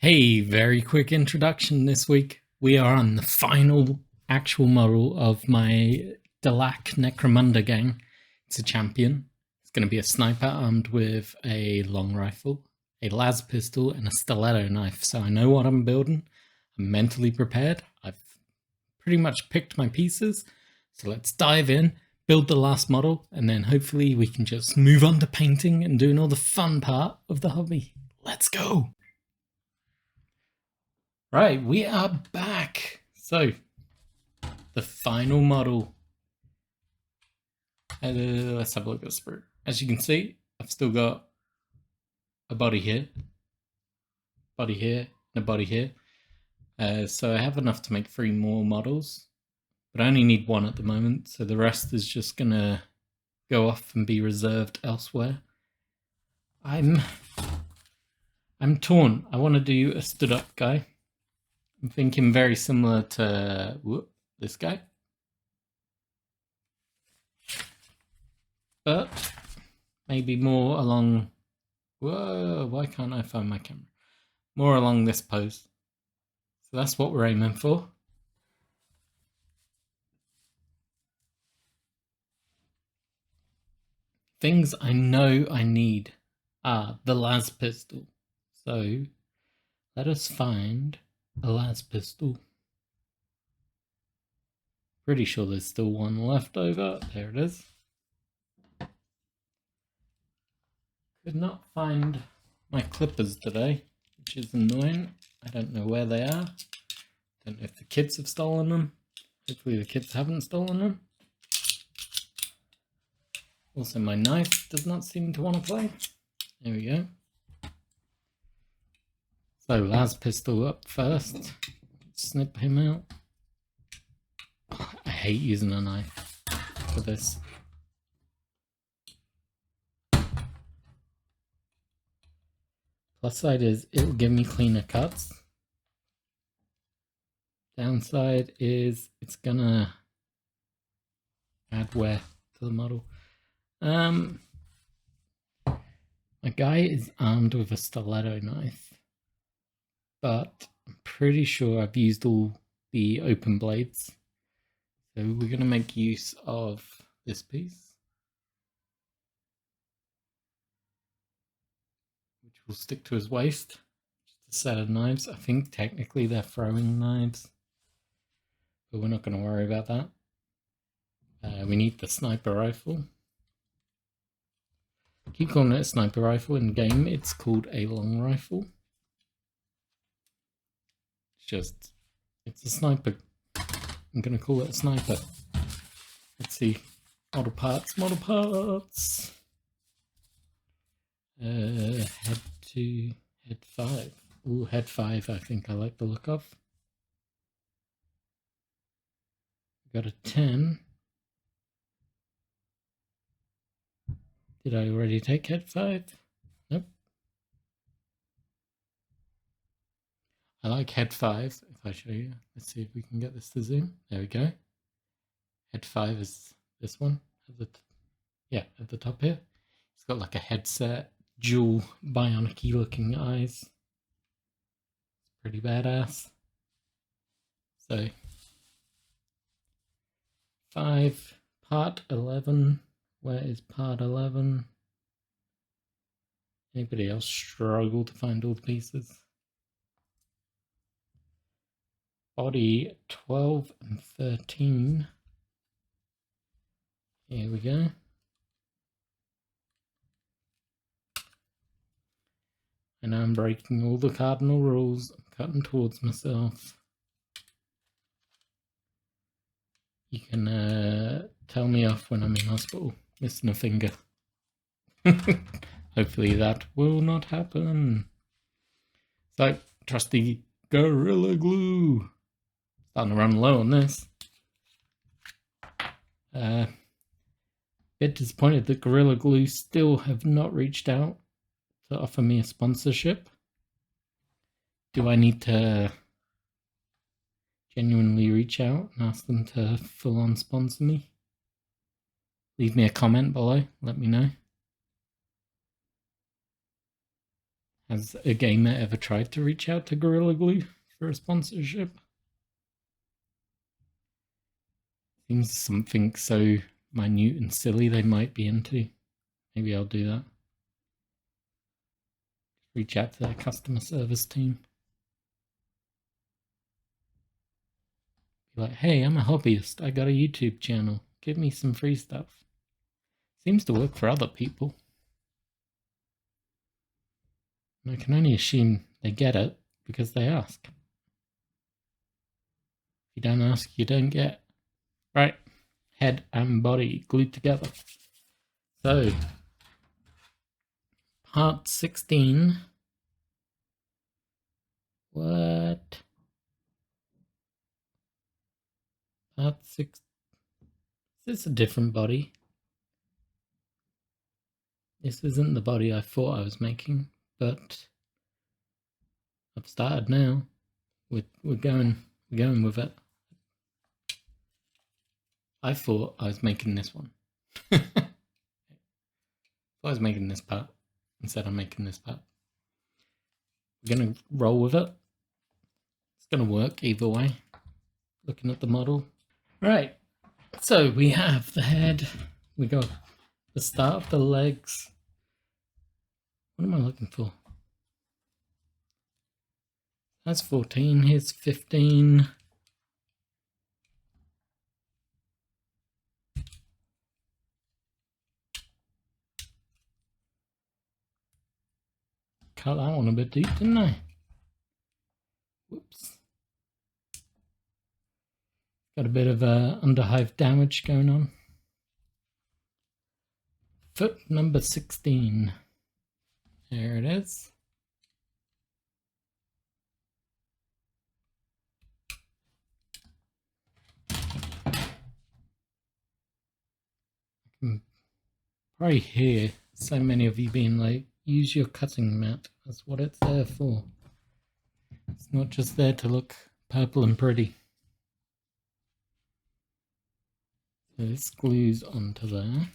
Hey, very quick introduction this week. We are on the final actual model of my Delaque Necromunda gang. It's a champion. It's going to be a sniper armed with a long rifle, a las pistol, and a stiletto knife. So I know what I'm building. I'm mentally prepared. I've pretty much picked my pieces. So let's dive in, build the last model, and then hopefully we can just move on to painting and doing all the fun part of the hobby. Let's go! Right, we are back. So, the final model. Let's have a look at the sprue. As you can see, I've still got a body here, and a body here. So I have enough to make 3 more models, but I only need 1 at the moment, so the rest is just gonna go off and be reserved elsewhere. I'm torn. I want to do a stood up guy. I'm thinking very similar to this guy. But maybe more along... Whoa, why can't I find my camera? More along this pose. So that's what we're aiming for. Things I know I need are the las pistol. So let us find a las pistol. Pretty sure there's still 1 left over. There it is. Could not find my clippers today, which is annoying. I don't know where they are. Don't know if the kids have stolen them. Hopefully the kids haven't stolen them. Also, my knife does not seem to want to play. There we go. So, las pistol up first. Snip him out. Oh, I hate using a knife for this. Plus side is it will give me cleaner cuts. Downside is it's gonna add wear to the model. My guy is armed with a stiletto knife, but I'm pretty sure I've used all the open blades. So we're going to make use of this piece, which will stick to his waist. Just a set of knives. I think technically they're throwing knives, but we're not going to worry about that. We need the sniper rifle. I keep calling it a sniper rifle. In game, it's called a long rifle. It's a sniper. I'm going to call it a sniper. Let's see. Model parts. Head 5. Ooh, head 5 I think I like the look of. Got a 10. Did I already take head 5? Nope. I like head 5, if I show you. Let's see if we can get this to zoom. There we go. Head 5 is this one. At the top here. It's got like a headset, dual bionic-y looking eyes. It's pretty badass. So, 5, part 11. Where is part 11? Anybody else struggle to find all the pieces? Body 12 and 13. Here we go. And I'm breaking all the cardinal rules. I'm cutting towards myself. You can tell me off when I'm in hospital, missing a finger. Hopefully that will not happen. So, trusty Gorilla Glue. Starting to run low on this. Bit disappointed that Gorilla Glue still have not reached out to offer me a sponsorship. Do I need to genuinely reach out and ask them to full on sponsor me? Leave me a comment below, let me know. Has a gamer ever tried to reach out to Gorilla Glue for a sponsorship? Seems something so minute and silly they might be into. Maybe I'll do that. Reach out to their customer service team. Be like, hey, I'm a hobbyist. I got a YouTube channel. Give me some free stuff. Seems to work for other people. I can only assume they get it because they ask. If you don't ask, you don't get. Right. Head and body glued together. So, part 16. What? Part 6. Is this a different body? This isn't the body I thought I was making, but I've started now. We're going with it. I thought I was making this one. I was making this part. Instead I'm making this part. We're gonna roll with it. It's gonna work either way. Looking at the model. Right. So we have the head. We got the start of the legs. What am I looking for? That's 14. Here's 15. Cut that one a bit deep, didn't I? Whoops. Got a bit of underhive damage going on. Foot number 16. There it is. I can probably hear so many of you being like, use your cutting mat. That's what it's there for. It's not just there to look purple and pretty. So this glues onto there.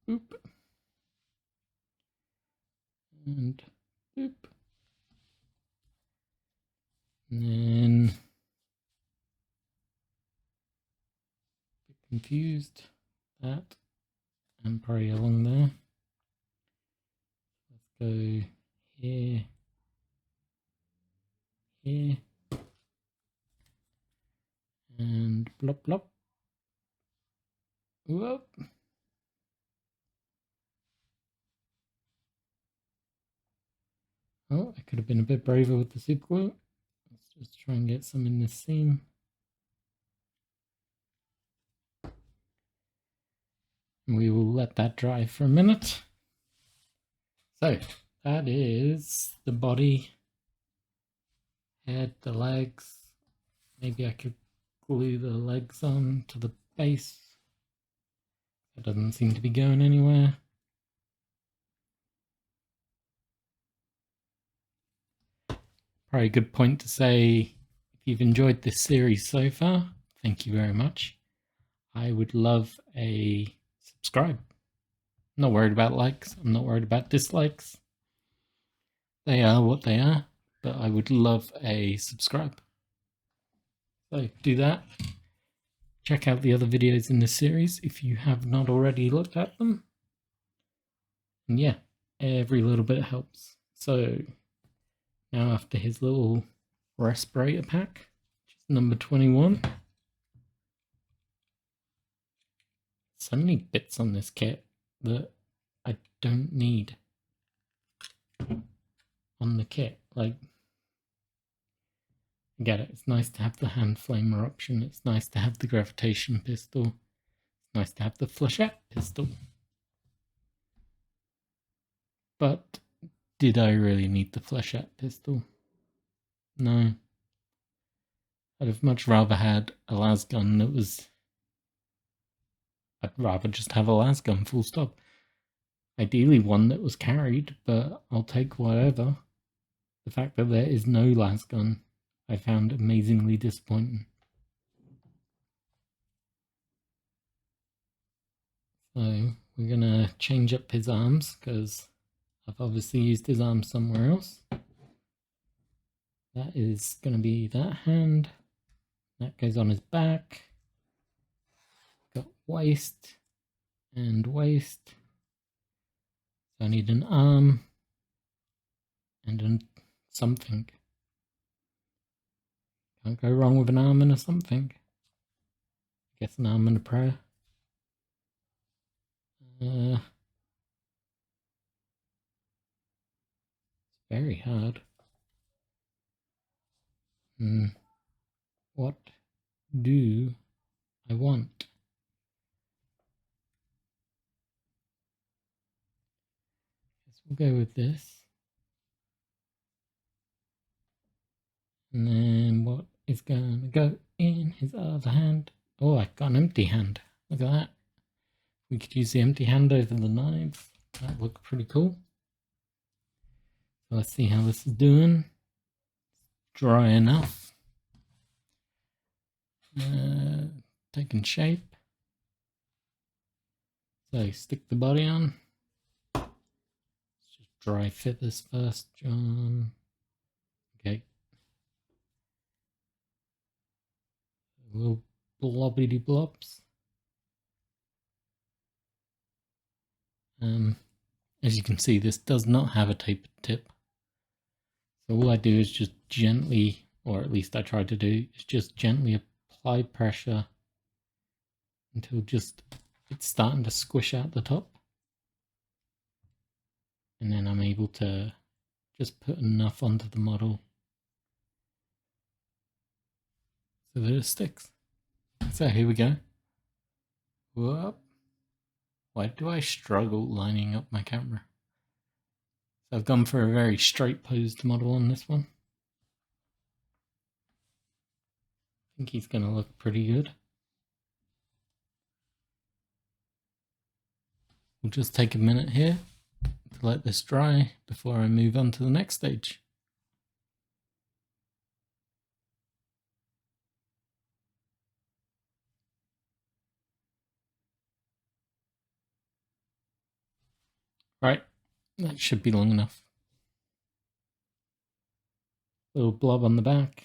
Oop. And oop. And then confused that and probably along there. Let's go here, here, and blop blop. Whoop. Oh, I could have been a bit braver with the super glue. Let's just try and get some in this seam. We will let that dry for a minute. So that is the body, head, the legs. Maybe I could glue the legs on to the base. That doesn't seem to be going anywhere. Probably a good point to say, if you've enjoyed this series so far, thank you very much. I would love a subscribe. I'm not worried about likes. I'm not worried about dislikes. They are what they are, but I would love a subscribe. So do that. Check out the other videos in this series if you have not already looked at them. And yeah, every little bit helps. So now after his little respirator pack, which is number 21. So many bits on this kit that I don't need on the kit. Like, I get it. It's nice to have the hand flamer option. It's nice to have the gravitation pistol. It's nice to have the flechette pistol. But did I really need the flechette pistol? No. I'd have much rather had a lasgun that was... I'd rather just have a lasgun, full stop. Ideally one that was carried, but I'll take whatever. The fact that there is no lasgun, I found amazingly disappointing. So we're gonna change up his arms because I've obviously used his arms somewhere else. That is gonna be that hand. That goes on his back. Got waist and waist. So I need an arm and something. Can't go wrong with an arm and a something. I guess an arm and a prayer. It's very hard. What do I want? Guess we'll go with this. And then what is going to go in his other hand? Oh, I got an empty hand. Look at that. We could use the empty hand over the knife. That looked pretty cool. So let's see how this is doing. Dry enough. Taking shape. So stick the body on. Let's just dry fit this first, John. Okay. Little blobbity blobs. As you can see, this does not have a tapered tip. So all I do is just gently, or at least I try to do, is just gently apply pressure until just it's starting to squish out the top. And then I'm able to just put enough onto the model so that it sticks. So here we go. Whoop. Why do I struggle lining up my camera? So I've gone for a very straight posed model on this one. I think he's going to look pretty good. We'll just take a minute here to let this dry before I move on to the next stage. Right, that should be long enough. Little blob on the back.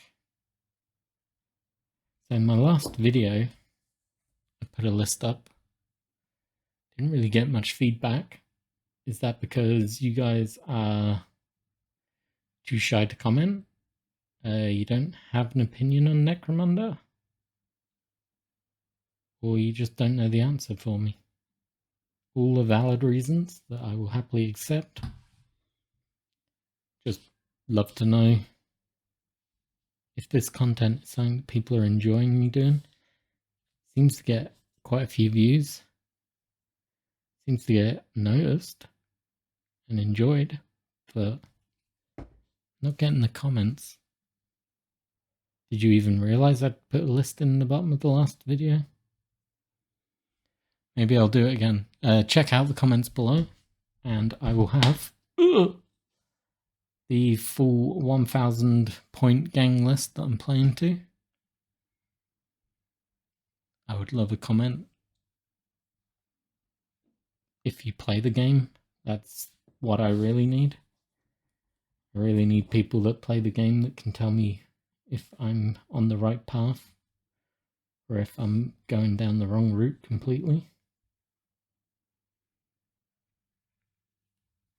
So in my last video, I put a list up. Didn't really get much feedback. Is that because you guys are too shy to comment? You don't have an opinion on Necromunda? Or you just don't know the answer for me? All the valid reasons that I will happily accept. Just love to know if this content is something that people are enjoying me doing. Seems to get quite a few views. Seems to get noticed and enjoyed, but not getting the comments. Did you even realize I'd put a list in the bottom of the last video? Maybe I'll do it again. Check out the comments below, and I will have the full 1000 point gang list that I'm playing to. I would love a comment. If you play the game, that's what I really need. I really need people that play the game that can tell me if I'm on the right path or if I'm going down the wrong route completely.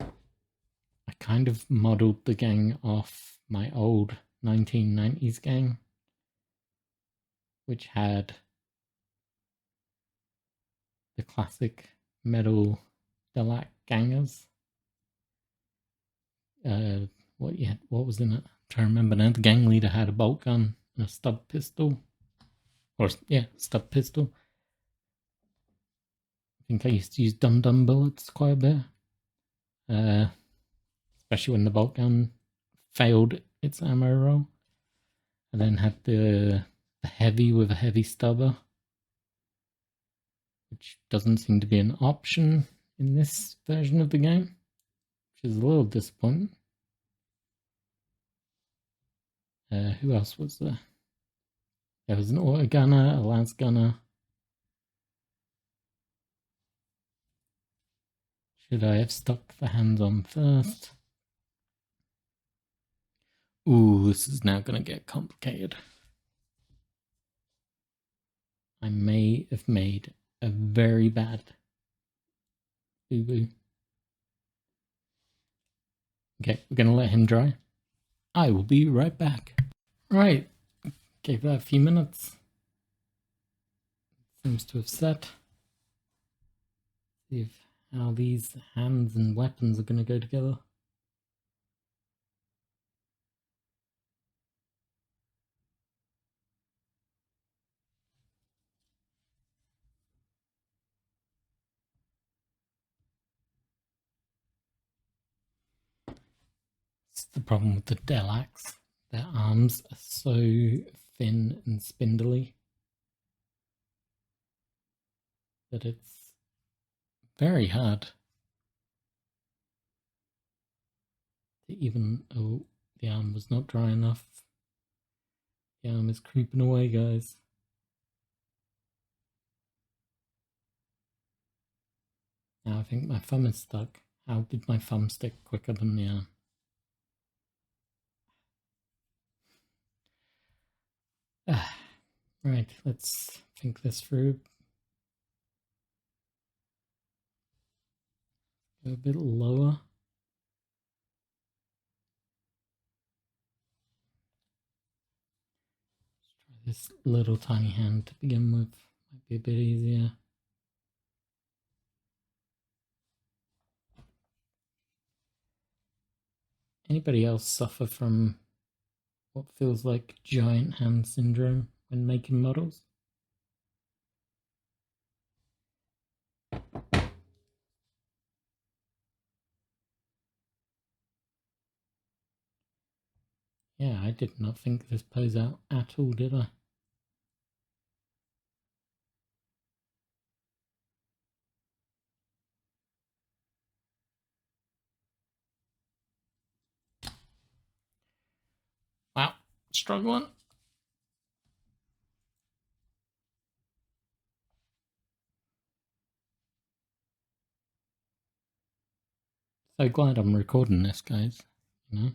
I kind of modeled the gang off my old 1990s gang, which had the classic metal Delaque gangers. What was in it? I'm trying to remember now. The gang leader had a bolt gun and a stub pistol. Stub pistol. I think I used to use dum-dum bullets quite a bit. Especially when the bolt gun failed its ammo roll. And then had the heavy with a heavy stubber, which doesn't seem to be an option in this version of the game, which is a little disappointing. Who else was there? There was an auto gunner, a lance gunner. Should I have stuck the hands on first? Ooh, this is now going to get complicated. I may have made a very bad boo-boo. Okay, we're going to let him dry. I will be right back. Right, gave that a few minutes. Seems to have set. See if how these hands and weapons are going to go together. It's the problem with the Delaque. Their arms are so thin and spindly that it's very hard to even... Oh, the arm was not dry enough. The arm is creeping away, guys. Now I think my thumb is stuck. How did my thumb stick quicker than the arm? Right, let's think this through. Go a bit lower. Let's try this little tiny hand to begin with. Might be a bit easier. Anybody else suffer from what feels like giant hand syndrome when making models? Yeah, I did not think this pose out at all, did I? Wow, struggling. So glad I'm recording this, guys. You know?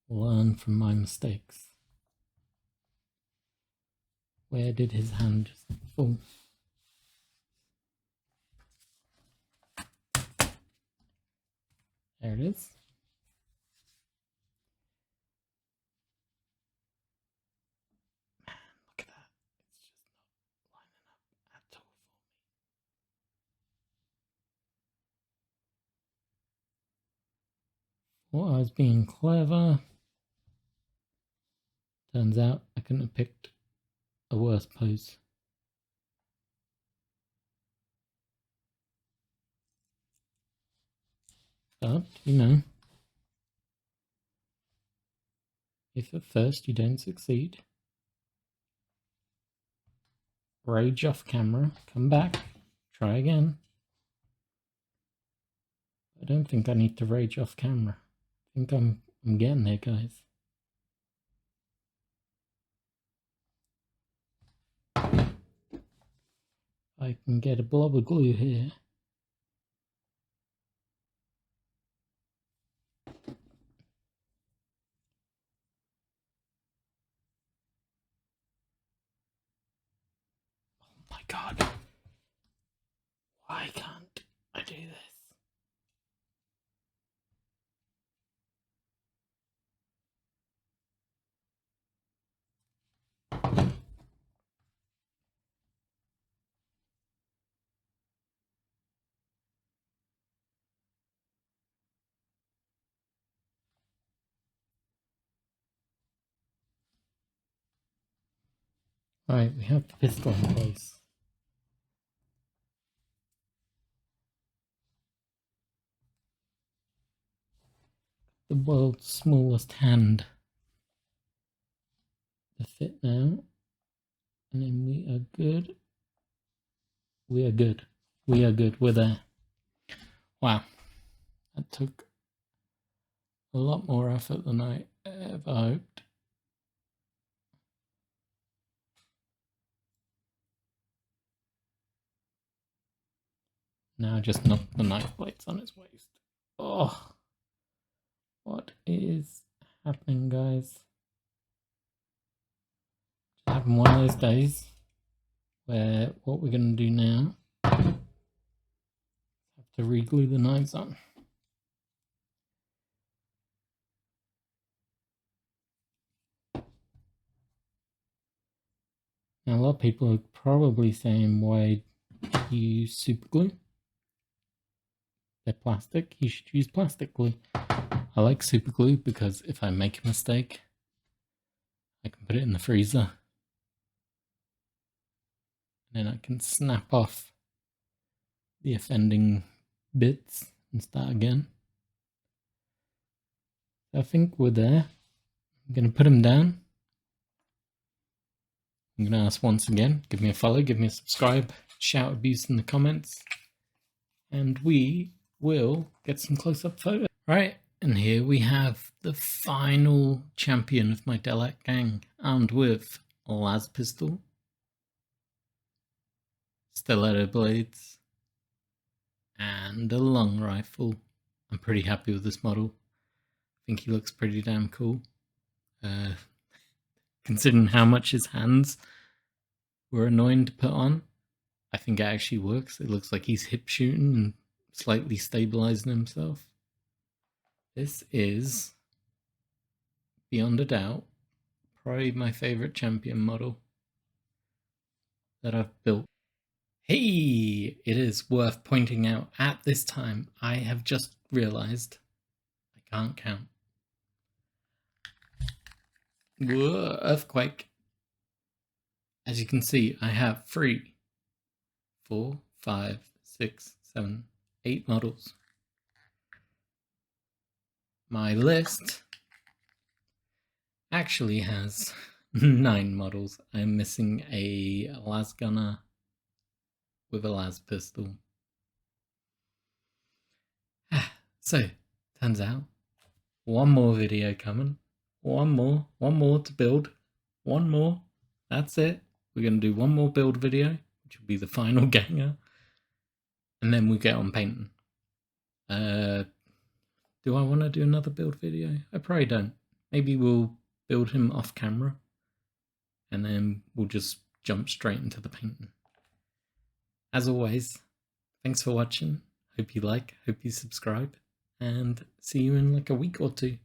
Learn from my mistakes. Where did his hand just fall? There it is. Man, look at that. It's just not lining up at all for me. Thought I was being clever. Turns out I couldn't have picked a worse pose. But, you know, if at first you don't succeed, rage off camera, come back, try again. I don't think I need to rage off camera. I think I'm getting there, guys. I can get a blob of glue here. Oh my god. Why can't I do this? Right, we have the pistol in place. The world's smallest hand to fit now. And then we are good. We are good. We are good. We're there. Wow. That took a lot more effort than I ever hoped. Now just knock the knife blades on his waist. Oh, what is happening, guys? Just having one of those days where what we're going to do now is have to re-glue the knives on. Now, a lot of people are probably saying, why do you use super glue? They're plastic. You should use plastic glue. I like super glue because if I make a mistake, I can put it in the freezer. And then I can snap off the offending bits and start again. So I think we're there. I'm going to put them down. I'm going to ask once again, give me a follow, give me a subscribe, shout abuse in the comments, and we will get some close-up photos. Right, and here we have the final champion of my Delaque gang, armed with a las pistol, stiletto blades, and a long rifle. I'm pretty happy with this model. I think he looks pretty damn cool. Considering how much his hands were annoying to put on, I think it actually works. It looks like he's hip shooting and slightly stabilizing himself. This is, beyond a doubt, probably my favorite champion model that I've built. Hey, it is worth pointing out at this time, I have just realized I can't count. Whoa, earthquake. As you can see, I have 3, 4, 5, 6, 7, 8 models. My list actually has 9 models. I'm missing a las gunner with a las pistol. So, turns out, one more video coming. One more to build. One more. That's it. We're going to do one more build video, which will be the final ganger. And then we'll get on painting. Do I want to do another build video? I probably don't. Maybe we'll build him off camera. And then we'll just jump straight into the painting. As always, thanks for watching. Hope you like, hope you subscribe. And see you in like a week or 2.